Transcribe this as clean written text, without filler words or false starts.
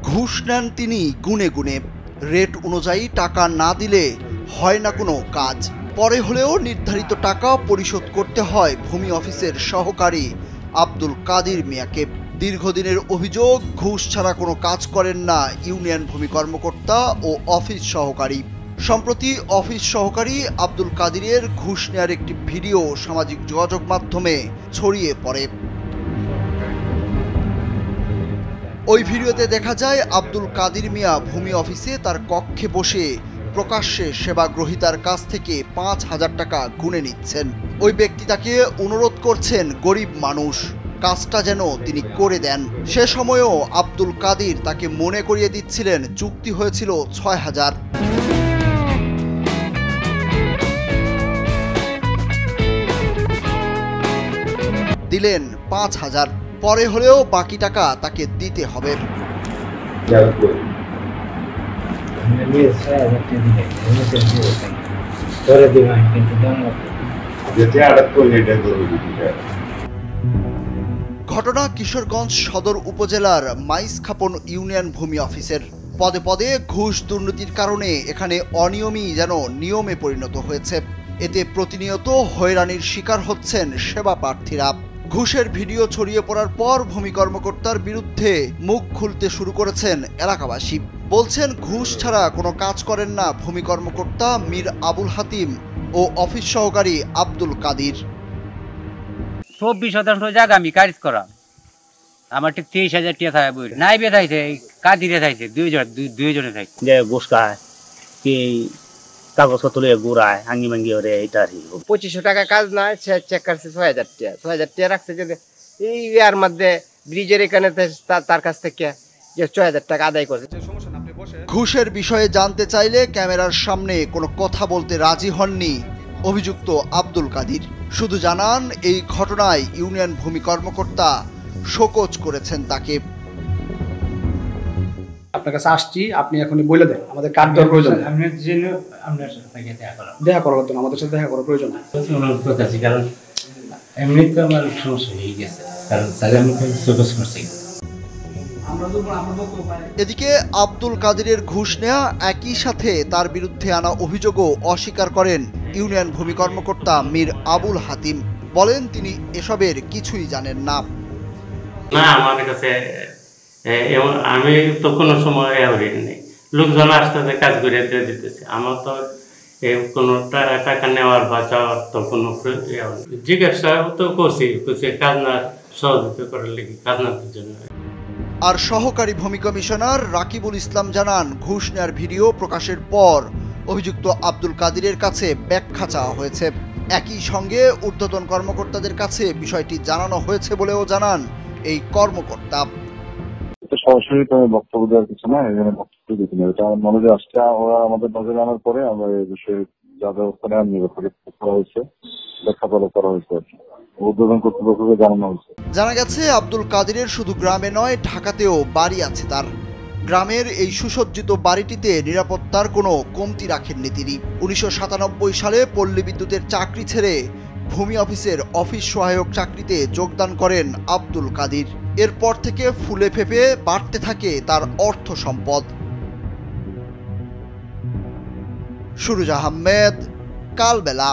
ঘুষ নেন তিনি গুনে গুনে, রেট অনুযায়ী টাকা না দিলে হয় না কোনো কাজ। পরে হলেও নির্ধারিত টাকা পরিশোধ করতে হয় ভূমি অফিসের সহকারী আব্দুল কাদির মিয়াকে। দীর্ঘদিনের অভিযোগ, ঘুষ ছাড়া কোনো কাজ করেন না ইউনিয়ন ভূমি কর্মকর্তা ও অফিস সহকারী। সম্প্রতি অফিস সহকারী আব্দুল কাদিরের ঘুষ নেওয়ার একটি ভিডিও সামাজিক যোগাযোগ মাধ্যমে ছড়িয়ে পড়ে। ওই ভিডিওতে দেখা যায় আব্দুল কাদির মিয়া ভূমি অফিসে তার কক্ষে বসে প্রকাশ্যে সেবাগ্রহীতার কাছ থেকে ৫,০০০ টাকা গুনে নিচ্ছেন। ওই ব্যক্তি তাকে অনুরোধ করছেন গরিব মানুষ, কাজটা যেন তিনি করে দেন। সে সময়ও আব্দুল কাদির তাকে মনে করিয়ে দিচ্ছিলেন চুক্তি হয়েছিল ৬,০০০। দিলেন ৫,০০০, পরে হলেও বাকি টাকা তাকে দিতে হবে। ঘটনা কিশোরগঞ্জ সদর উপজেলার মাইজখাপন ইউনিয়ন ভূমি অফিসের। পদে পদে ঘুষ দুর্নীতির কারণে এখানে অনিয়মই যেন নিয়মে পরিণত হয়েছে। এতে প্রতিনিয়ত হয়রানির শিকার হচ্ছেন সেবা প্রার্থীরা। ঘুষের ভিডিও ছড়িয়ে পড়ার পর ভূমি কর্মকর্তার বিরুদ্ধে মুখ খুলতে শুরু করেছেন এলাকাবাসী। বলছেন ঘুষ ছাড়া কোনো কাজ করেন না ভূমি কর্মকর্তা মীর আবুল হাতিম ও অফিস সহকারী আব্দুল কাদির। ২৪% জায়গা আমি কাজ করা, আমার ঠিক ৩০,০০০ টাকা থাকে বই নাই বেথাইছে, কাদিরে থাইছে, দুইজনে থাইছে যে ঘুষ খায়, কি কাগজপত্র লিয়ে ঘুরায়, হাঙ্গি মাঙ্গি ওরে। এটা ২৫০০ টাকা কাজ নয়, সে চেক করছে ৬,০০০ টাকা। ৬,০০০ টাকা রাখছে যে এই ইয়ার মধ্যে ব্রিজের এখানে তার কাছ থেকে যে ৬,০০০ টাকা আদায় করছে। ঘুষের বিষয়ে জানতে চাইলে ক্যামেরার সামনে কোনো কথা বলতে রাজি হননি অভিযুক্ত আব্দুল কাদির। শুধু জানান এই ঘটনায় ইউনিয়ন ভূমি কর্মকর্তা শোকজ করেছেন তাকে। আপনার কাছে আসছি, আপনি এখনই বলে দেন আমাদের কার দর প্রয়োজন। দেখা করার জন্য আমাদের সাথে দেখা করার প্রয়োজন। কারণ এমনি তো আমার সমস্যা হয়ে গেছে, কারণ আমি শোকজ করছি। এদিকে আব্দুল কাদিরের ঘুষ নেওয়া, একই সাথে তার বিরুদ্ধে আনা অভিযোগও অস্বীকার করেন ইউনিয়ন ভূমি কর্মকর্তা মীর আবুল হাতিম। বলেন তিনি এসবের কিছুই জানেন না। আমার কাছে আমি তো কোনো সময় নেই, লোকজন আসতে কাজ করে দিতেছে, আমার তো কোনো টাকা নেওয়ার বা চাওয়ার তো কোনো জিজ্ঞাসা তো করছি কাজ না সহযোগিতা করার লেগে, কাজ না জন্য। আর সহকারী ভূমি কমিশনার রাকিবুল ইসলাম জানান, ঘুষ নেওয়ার ভিডিও প্রকাশের পর অভিযুক্ত আব্দুল কাদিরের কাছে ব্যাখ্যা চাওয়া হয়েছে। একই সঙ্গে ঊর্ধ্বতন কর্মকর্তাদের কাছে বিষয়টি জানানো হয়েছে বলেও জানান এই কর্মকর্তা। সরাসরি বক্তব্য দেওয়ার কিছু না, এখানে বক্তব্য দিতে নেই। এটা আমার নলেজে আসছে, ওরা আমাদের নজরে আনার পরে আমরা এই বিষয়ে যা ব্যবস্থা নেওয়ার নির্ভর করা হয়েছে, ব্যাখ্যা প্রদান করা হয়েছে, উদ্বোধন কর্তৃপক্ষকে জানানো হয়েছে। জানা গেছে আব্দুল কাদিরের শুধু গ্রামে নয়, ঢাকাতেও বাড়ি আছে তার। গ্রামের এই সুসজ্জিত বাড়িটিতে নিরাপত্তার কোনো কমতি রাখেননি তিনি। ১৯৯৭ সালে পল্লী বিদ্যুতের চাকরি ছেড়ে ভূমি অফিসের অফিস সহায়ক চাকরিতে যোগদান করেন আব্দুল কাদির। এরপর থেকে ফুলে ফেঁপে বাড়তে থাকে তার অর্থ সম্পদ। সুরুজ আহমেদ, কালবেলা।